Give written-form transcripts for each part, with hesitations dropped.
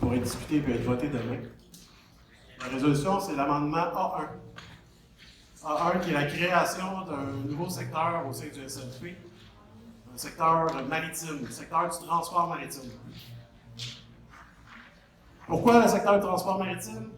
pour être discuté et être voté demain. La résolution, c'est l'amendement A1. A1 qui est la création d'un nouveau secteur au sein du SFP, un secteur maritime, le secteur du transport maritime. Pourquoi le secteur du transport maritime?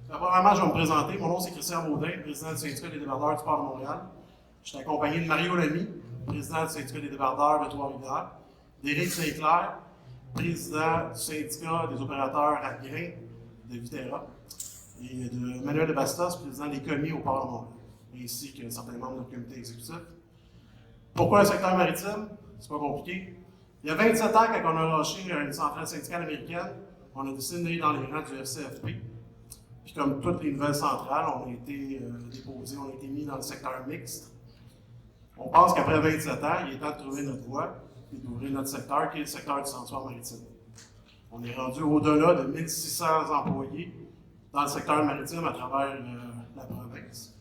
Premièrement, je vais me présenter. Mon nom, c'est Christian Baudin, président du syndicat des débardeurs du Port de Montréal. Je suis accompagné de Mario Lamy, président du syndicat des débardeurs de Trois-Rivières, d'Éric Saint-Clair, président du syndicat des opérateurs à grains de Viterra, et de Manuel de Bastos, président des commis au Port de Montréal, ainsi que certains membres de notre comité exécutif. Pourquoi le secteur maritime? C'est pas compliqué. Il y a 27 ans, quand on a lâché une centrale syndicale américaine, on a décidé d'aller dans les rangs du FCFP. Puis comme toutes les nouvelles centrales, on a été déposés, on a été mis dans le secteur mixte. On pense qu'après 27 ans, il est temps de trouver notre voie et d'ouvrir notre secteur, qui est le secteur du transport maritime. On est rendu au-delà de 1600 employés dans le secteur maritime à travers la province.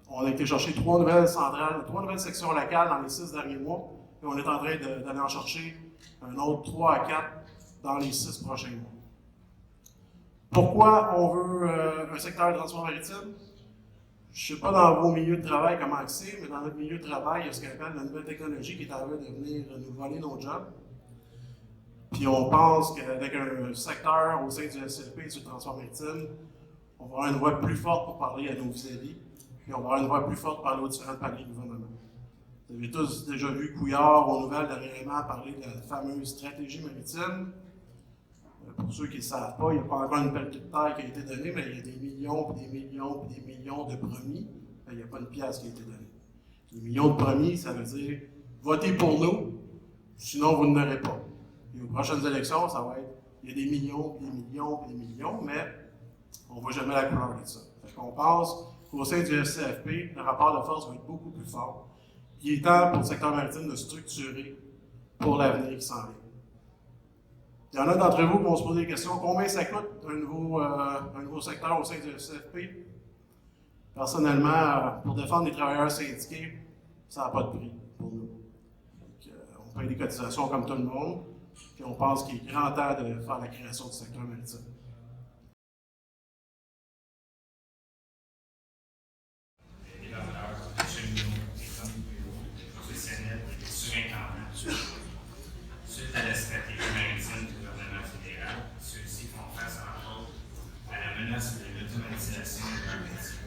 On a été chercher 3 nouvelles centrales, 3 nouvelles sections locales dans les 6 derniers mois, et on est en train d'aller en chercher un autre 3 à 4 dans les 6 prochains mois. Pourquoi on veut un secteur de transport maritime? Je ne sais pas dans vos milieux de travail comment c'est, mais dans notre milieu de travail, il y a ce qu'on appelle la nouvelle technologie qui est en train de venir nous voler nos jobs. Puis on pense qu'avec un secteur au sein du SCP sur le transport maritime, on va avoir une voix plus forte pour parler à nos vis-à-vis, puis on va avoir une voix plus forte pour parler aux différents paliers du gouvernement. Vous avez tous déjà vu Couillard aux nouvelles dernièrement parler de la fameuse stratégie maritime. Pour ceux qui ne savent pas, il n'y a pas encore une pelletée de terre qui a été donnée, mais il y a des millions, puis des millions, puis des millions de promis. Il n'y a pas une pièce qui a été donnée. Les millions de promis, ça veut dire votez pour nous, sinon vous n'aurez pas. Et aux prochaines élections, ça va être il y a des millions, puis des millions, puis des millions, mais on ne voit jamais la couleur de ça. Fait qu'on pense qu'au sein du FCFP, le rapport de force va être beaucoup plus fort. Il est temps pour le secteur maritime de structurer pour l'avenir qui s'en vient. Il y en a d'entre vous qui vont se poser des questions. Combien ça coûte un nouveau secteur au sein du FCFP? Personnellement, pour défendre les travailleurs syndiqués, ça n'a pas de prix pour nous. Donc, on paye des cotisations comme tout le monde, puis on pense qu'il est grand temps de faire la création du secteur maritime. Les débardeurs, les cheminots, les professionnels, les surintendants, suite à la stratégie maritime du gouvernement fédéral, ceux-ci font face entre autres à la menace de l'automatisation de leur métier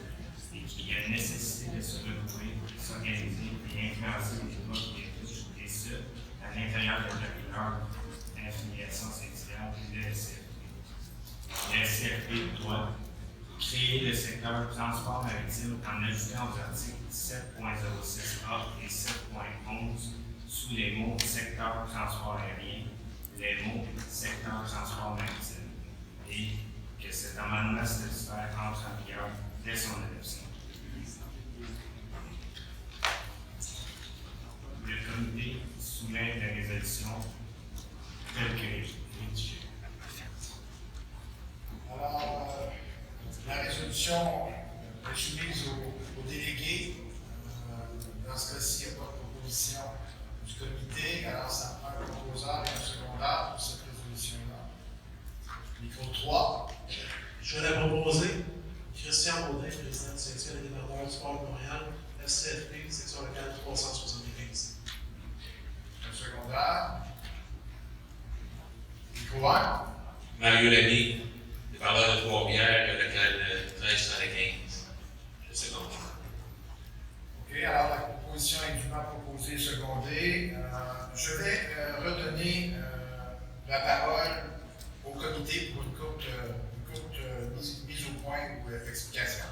et qu'il y a une nécessité de se renouveler, s'organiser et influencer les modes et ce, à l'intérieur de la d'affiliation syndicale et de SCFP. Le SCFP doit créer le secteur du transport maritime en ajoutant aux articles 7.06a et 7.11 sous les mots secteur transport aérien, les mots secteur transport maritime, et que cet amendement statutaire entre en vigueur dès son adoption. Le comité soumet la résolution telle que rédigée. Alors, la résolution est soumise aux délégués. Dans ce cas-ci, il n'y a pas de proposition du comité, alors ça prend un proposeur et un secondaire pour cette résolution-là. Micro 3. Je vais la proposer. Christian Baudin, président du syndicat des débardeurs du Port de Montréal, FCFP, section locale 375. Un secondaire. Micro 1. Mario Lamy, débardeur de Trois-Rivières, local 1315. Le secondaire. OK, alors la proposition est dûment proposée et secondée. Je vais redonner la parole au comité pour une courte mise au point ou explication.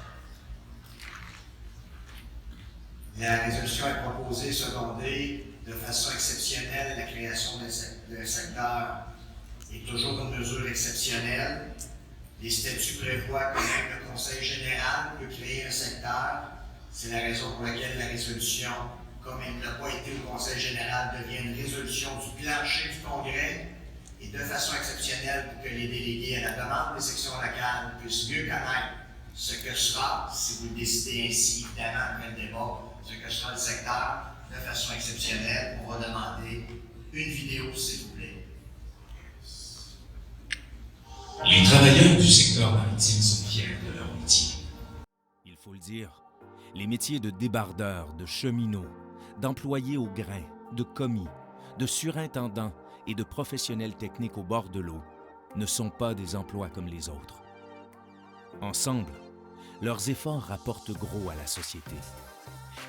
La résolution est proposée et secondée de façon exceptionnelle. La création d'un secteur est toujours une mesure exceptionnelle. Les statuts prévoient que même le Conseil général peut créer un secteur. C'est la raison pour laquelle la résolution, comme elle n'a pas été au Conseil général, devient une résolution du plancher du Congrès et de façon exceptionnelle pour que les délégués à la demande des sections locales puissent mieux connaître ce que sera, si vous le décidez ainsi, évidemment, après le débat, ce que sera le secteur. De façon exceptionnelle, on va demander une vidéo, s'il vous plaît. Les travailleurs du secteur maritime sont fiers de leur métier. Il faut le dire, les métiers de débardeurs, de cheminots, d'employés au grain, de commis, de surintendants et de professionnels techniques au bord de l'eau ne sont pas des emplois comme les autres. Ensemble, leurs efforts rapportent gros à la société.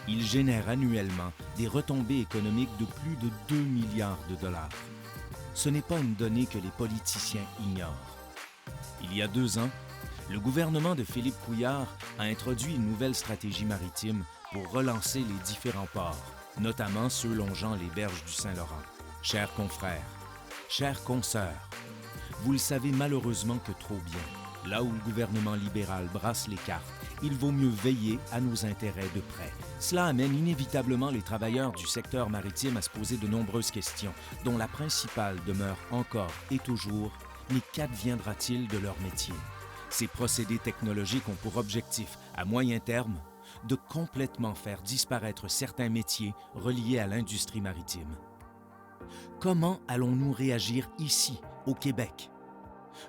Ils génèrent annuellement des retombées économiques de plus de 2 milliards de dollars. Ce n'est pas une donnée que les politiciens ignorent. Il y a 2 ans, le gouvernement de Philippe Couillard a introduit une nouvelle stratégie maritime pour relancer les différents ports, notamment ceux longeant les berges du Saint-Laurent. Chers confrères, chères consoeurs, vous le savez malheureusement que trop bien. Là où le gouvernement libéral brasse les cartes, il vaut mieux veiller à nos intérêts de près. Cela amène inévitablement les travailleurs du secteur maritime à se poser de nombreuses questions, dont la principale demeure encore et toujours: mais qu'adviendra-t-il de leur métier? Ces procédés technologiques ont pour objectif, à moyen terme, de complètement faire disparaître certains métiers reliés à l'industrie maritime. Comment allons-nous réagir ici, au Québec?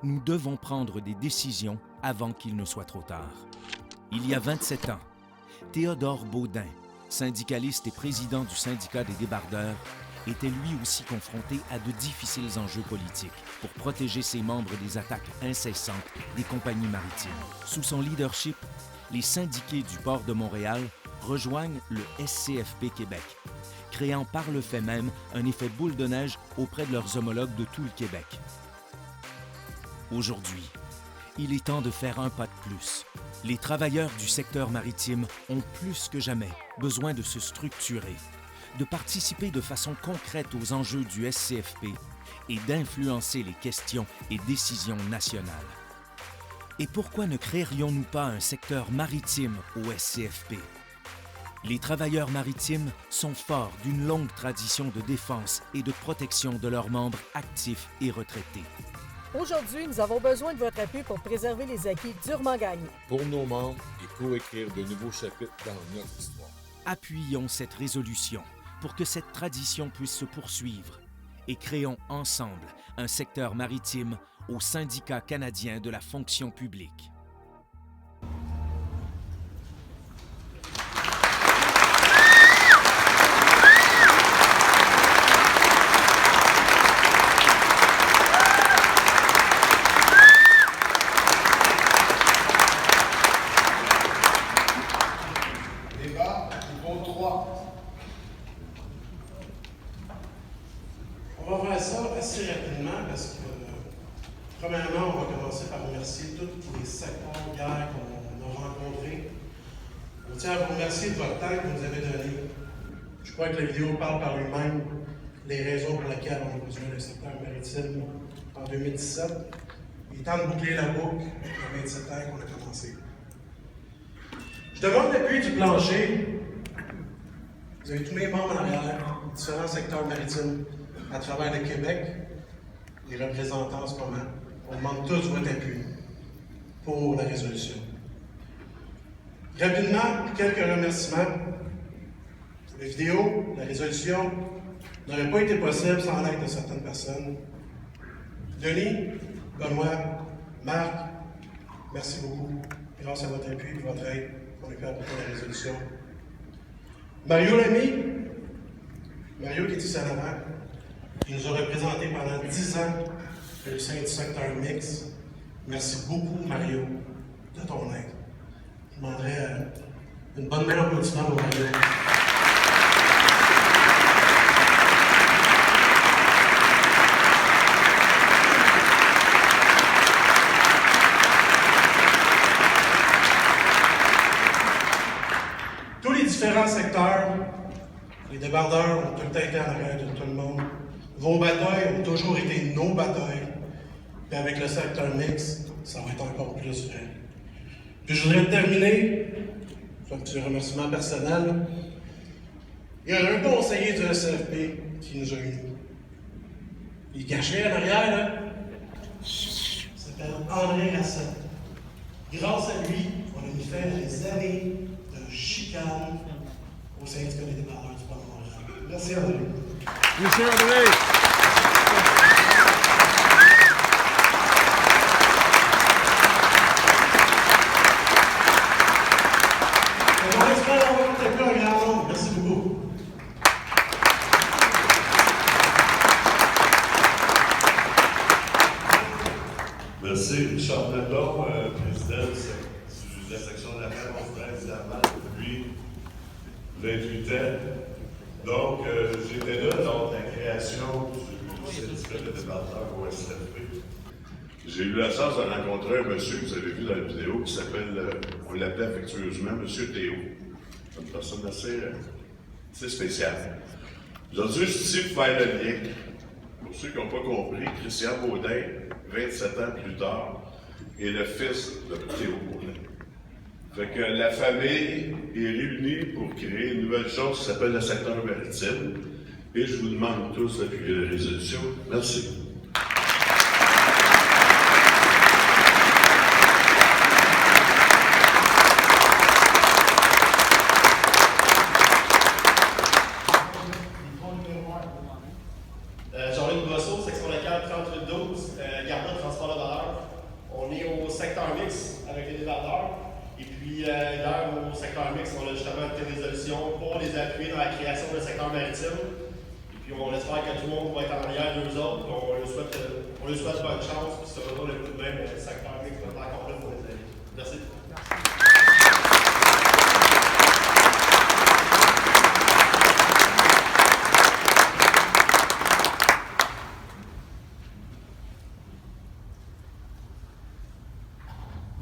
Nous devons prendre des décisions avant qu'il ne soit trop tard. Il y a 27 ans, Théodore Baudin, syndicaliste et président du syndicat des débardeurs, était lui aussi confronté à de difficiles enjeux politiques pour protéger ses membres des attaques incessantes des compagnies maritimes. Sous son leadership, les syndiqués du port de Montréal rejoignent le SCFP Québec, créant par le fait même un effet boule de neige auprès de leurs homologues de tout le Québec. Aujourd'hui, il est temps de faire un pas de plus. Les travailleurs du secteur maritime ont plus que jamais besoin de se structurer, de participer de façon concrète aux enjeux du SCFP et d'influencer les questions et décisions nationales. Et pourquoi ne créerions-nous pas un secteur maritime au SCFP? Les travailleurs maritimes sont forts d'une longue tradition de défense et de protection de leurs membres actifs et retraités. Aujourd'hui, nous avons besoin de votre appui pour préserver les acquis durement gagnés. Pour nos membres et pour écrire de nouveaux chapitres dans notre histoire. Appuyons cette résolution pour que cette tradition puisse se poursuivre et créons ensemble un secteur maritime au Syndicat canadien de la fonction publique. Débat niveau 3. On va faire ça assez rapidement parce que, premièrement, on va commencer par remercier tous les secteurs hier qu'on a rencontrés. On tient à vous remercier de votre temps que vous nous avez donné. Je crois que la vidéo parle par lui-même les raisons pour lesquelles on a besoin d'un secteur maritime en 2017. Il est temps de boucler la boucle il y a 27 ans qu'on a commencé. Je demande l'appui du plancher. Vous avez tous mes membres en arrière, différents secteurs maritimes à travers le Québec, les représentants en ce moment. On demande tous votre appui pour la résolution. Rapidement, quelques remerciements. La vidéo, la résolution n'aurait pas été possible sans l'aide de certaines personnes. Denis, Benoît, Marc, merci beaucoup. Grâce à votre appui et votre aide, on est pu apporter la résolution. Mario Lamy, Mario qui est ici en avant, qui nous a représenté pendant 10 ans au sein du secteur mix. Merci beaucoup, Mario, de ton aide. Je demanderais une bonne main d'applaudissement pour Mario. Tous les différents secteurs, les débardeurs ont tout le temps été en arrière de tout le monde. Vos batailles ont toujours été nos batailles. Puis avec le secteur mix, ça va être encore plus vrai. Puis je voudrais terminer, c'est un petit remerciement personnel. Il y a un conseiller du SCFP qui nous a unis. Il est caché en arrière, là. Il s'appelle André Racette. Grâce à lui, on a mis faire des années de chicane au syndicat des débardeurs du Port de Montréal. Merci André. Merci André! Merci. Richard Bledon, président de la section de la mer. On se évidemment depuis 28 ans. Donc, j'étais là lors de la création du syndicat de débardeurs au SFP. J'ai eu la chance de rencontrer un monsieur que vous avez vu dans la vidéo qui s'appelle, on l'appelait affectueusement Monsieur Théo. C'est une personne assez spéciale. Aujourd'hui, je suis ici pour faire le lien. Pour ceux qui n'ont pas compris, Christian Baudin, 27 ans plus tard, est le fils de Théo Baudin. Fait que la famille est réunie pour créer une nouvelle chose qui s'appelle le secteur maritime. Et je vous demande tous d'appuyer la résolution. Merci. Jean-Luc Brosseau, section locale 3812, Garda de transport de valeur. On est au secteur mix avec les débardeurs. Et puis, hier, au secteur mix, on a justement fait des résolutions pour les appuyer dans la création d'un secteur maritime. Et puis, on espère que tout le monde va être en arrière d'eux autres. On leur souhaite bonne chance. Puis, ça va pas le coup de même, le secteur mix va être encore là pour les aider. Merci.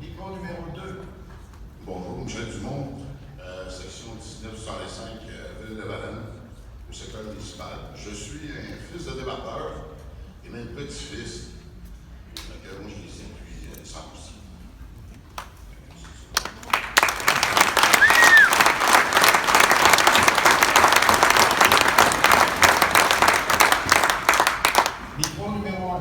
Micro numéro 2. Bonjour, Michel Dumont, section 1965, Ville de Varennes, au secteur municipal. Je suis un fils de débardeur et même petit-fils. Donc, moi, je l'ai ici depuis 100 ans. Micro numéro 1.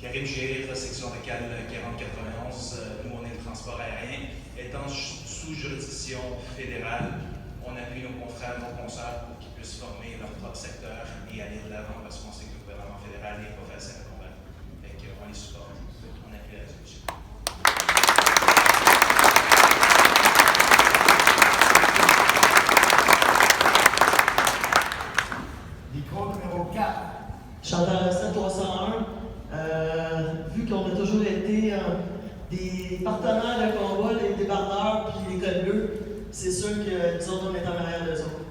Karim Géry, la section locale 4091, nous on est le transport aérien. Étant sous juridiction fédérale, on appuie nos confrères, nos consoeurs pour qu'ils puissent former leur propre secteur et aller de l'avant parce qu'on sait que le gouvernement fédéral n'est pas facile à combattre. Fait qu'on les supporte, on appuie la résolution. Micro numéro 4. Chantal Rosset, 301. Vu qu'on a toujours été des partenaires de combat, les débardeurs puis les cols bleus, c'est sûr que nous autres, on est en arrière d'eux autres.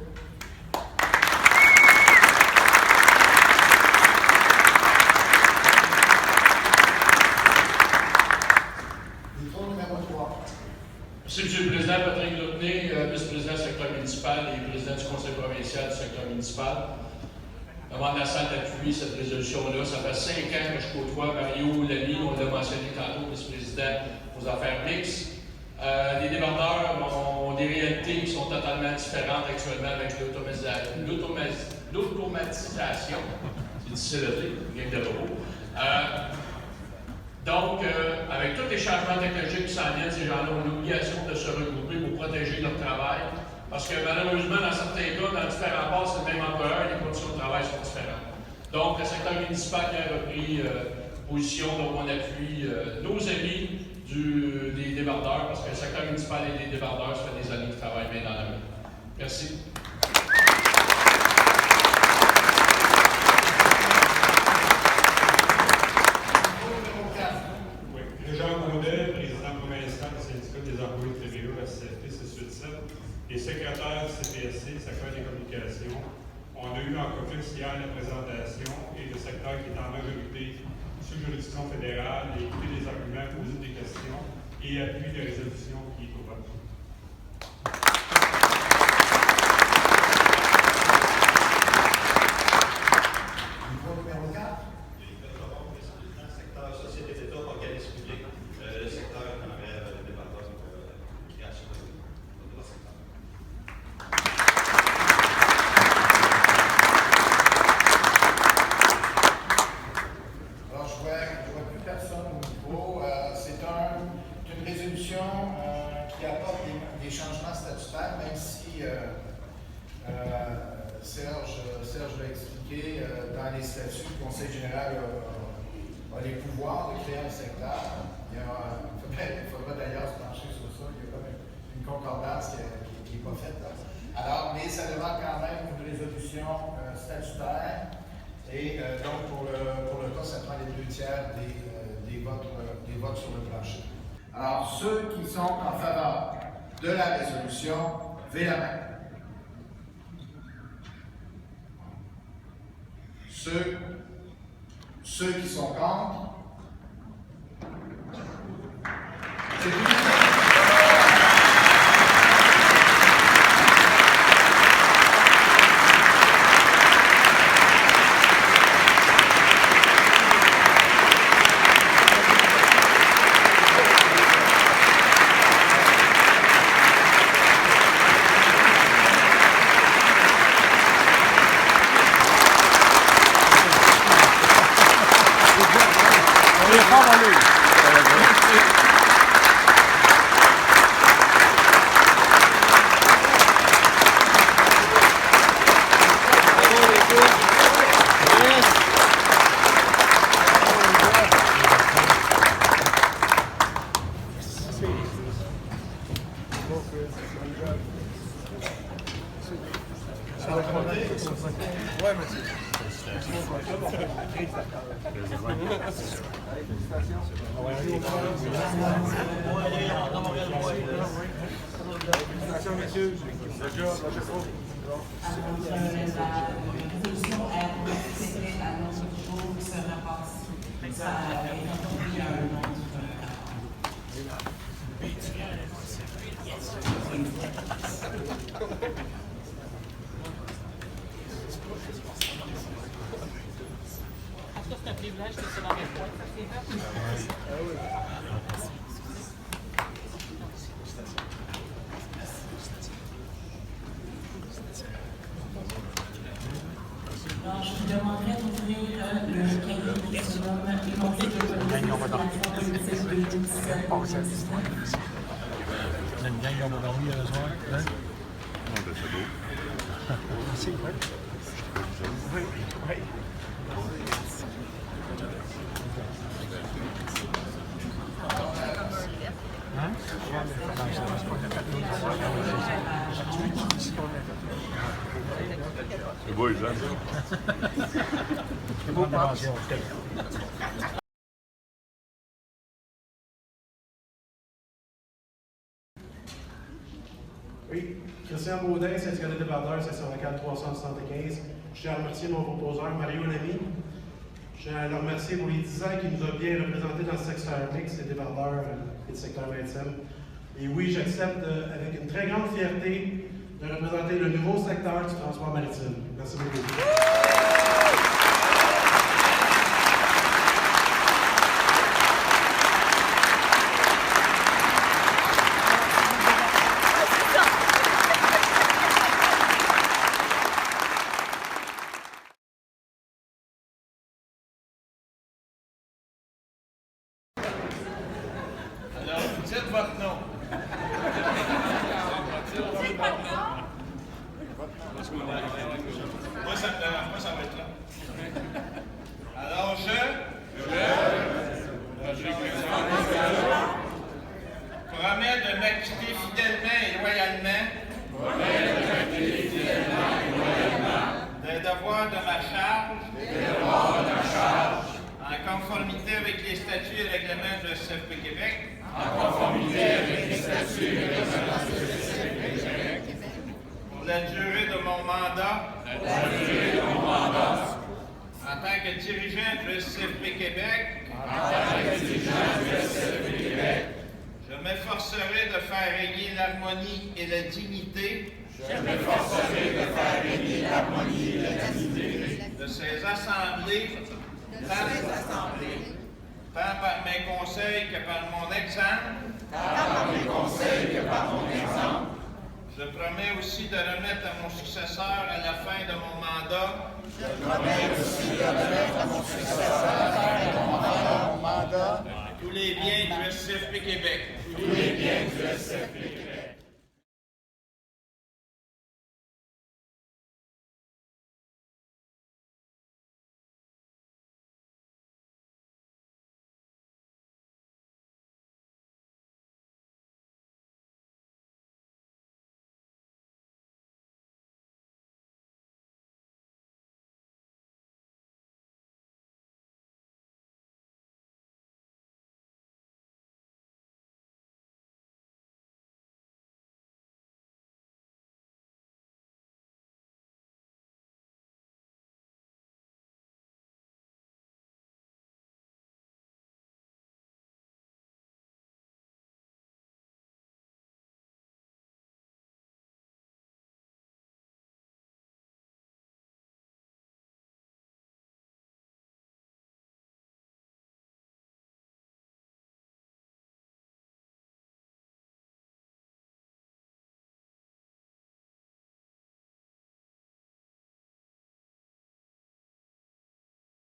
Micro numéro 3. Merci, M. le Président. Patrick Lopné, vice-président du secteur municipal et président du conseil provincial du secteur municipal. Je demande à la salle d'appuyer cette résolution-là. Ça fait 5 ans que je côtoie Mario Lamy, on l'a mentionné tantôt, vice-président aux affaires mixtes. Les débardeurs ont des réalités qui sont totalement différentes actuellement avec l'automatisation. C'est difficile à dire, game de robot. Donc, avec tous les changements technologiques qui s'en viennent, ces gens-là ont l'obligation de se regrouper pour protéger leur travail. Parce que malheureusement, dans certains cas, dans différents ports, c'est le même employeur, les conditions de travail sont différentes. Donc, le secteur municipal qui a repris position, donc on appuie nos amis des débardeurs, parce que le secteur municipal et les débardeurs, ça fait des années qu'ils travaillent bien dans la main. Merci. Oui. Jean Baudin, président provincial du syndicat des employés de TVE, SCFP, C-7, et secrétaire CPSC, secteur des communications. On a eu en caucus hier la présentation et le secteur qui est en majorité sous juridiction fédérale et écouter les arguments, poser des questions et appuie les résolutions qui est au vote. Micro numéro 4. Secteur société d'État, organisme public, le secteur en arrière de département de création de notre secteur. Alors, je vois plus personne au micro. C'est une résolution qui apporte des changements statutaires, même si Serge l'a expliqué, dans les statuts, le Conseil général a les pouvoirs de créer un secteur. Il faudra d'ailleurs se pencher sur ça. Il y a comme une concordance qui n'est pas faite là. Alors, mais ça demande quand même une résolution statutaire. Et donc, pour le cas, ça prend les 2 tiers des des votes sur le plancher. Alors, ceux qui sont en faveur de la résolution, levez la main. Ceux qui sont contre, c'est tout. Félicitations, messieurs. La résolution est à l'ordre du jour qui sera passée. Ça est introduit à un autre. C'est un privilège de se donner point, ça c'est fait. Alors, je vous demanderai d'ouvrir le cahier qui se nomme Économie de politique de 2016-2017. On a une gang on va dormir le soir. Hein? Non, ben c'est beau. Merci, oui. Oui, oui. Hein? C'est beau, Jean. C'est beau, pas. Oui, Christian Baudin, syndicat des débardeurs, section locale 375. Je tiens à remercier mon proposeur, Mario Lamy. Je tiens à le remercier pour les 10 ans qu'il nous a bien représentés dans ce secteur mix, les débardeurs et le secteur maritime. Et oui, j'accepte avec une très grande fierté de représenter le nouveau secteur du transport maritime. Merci beaucoup. Alors, vous dites votre nom. Moi, ça me dérange pas, ça va être là. Alors, promets de m'acquitter fidèlement et loyalement des devoirs de ma charge en conformité avec les statuts et règlements de CFP Québec. Pour la durée de mon mandat. En tant que dirigeant du CFP Québec. Je m'efforcerai de faire régner l'harmonie et la dignité. De ces assemblées. Tant par mes conseils que par mon exemple. Je promets aussi de remettre à mon successeur à la fin de mon mandat. Tous les biens du SCFP Québec.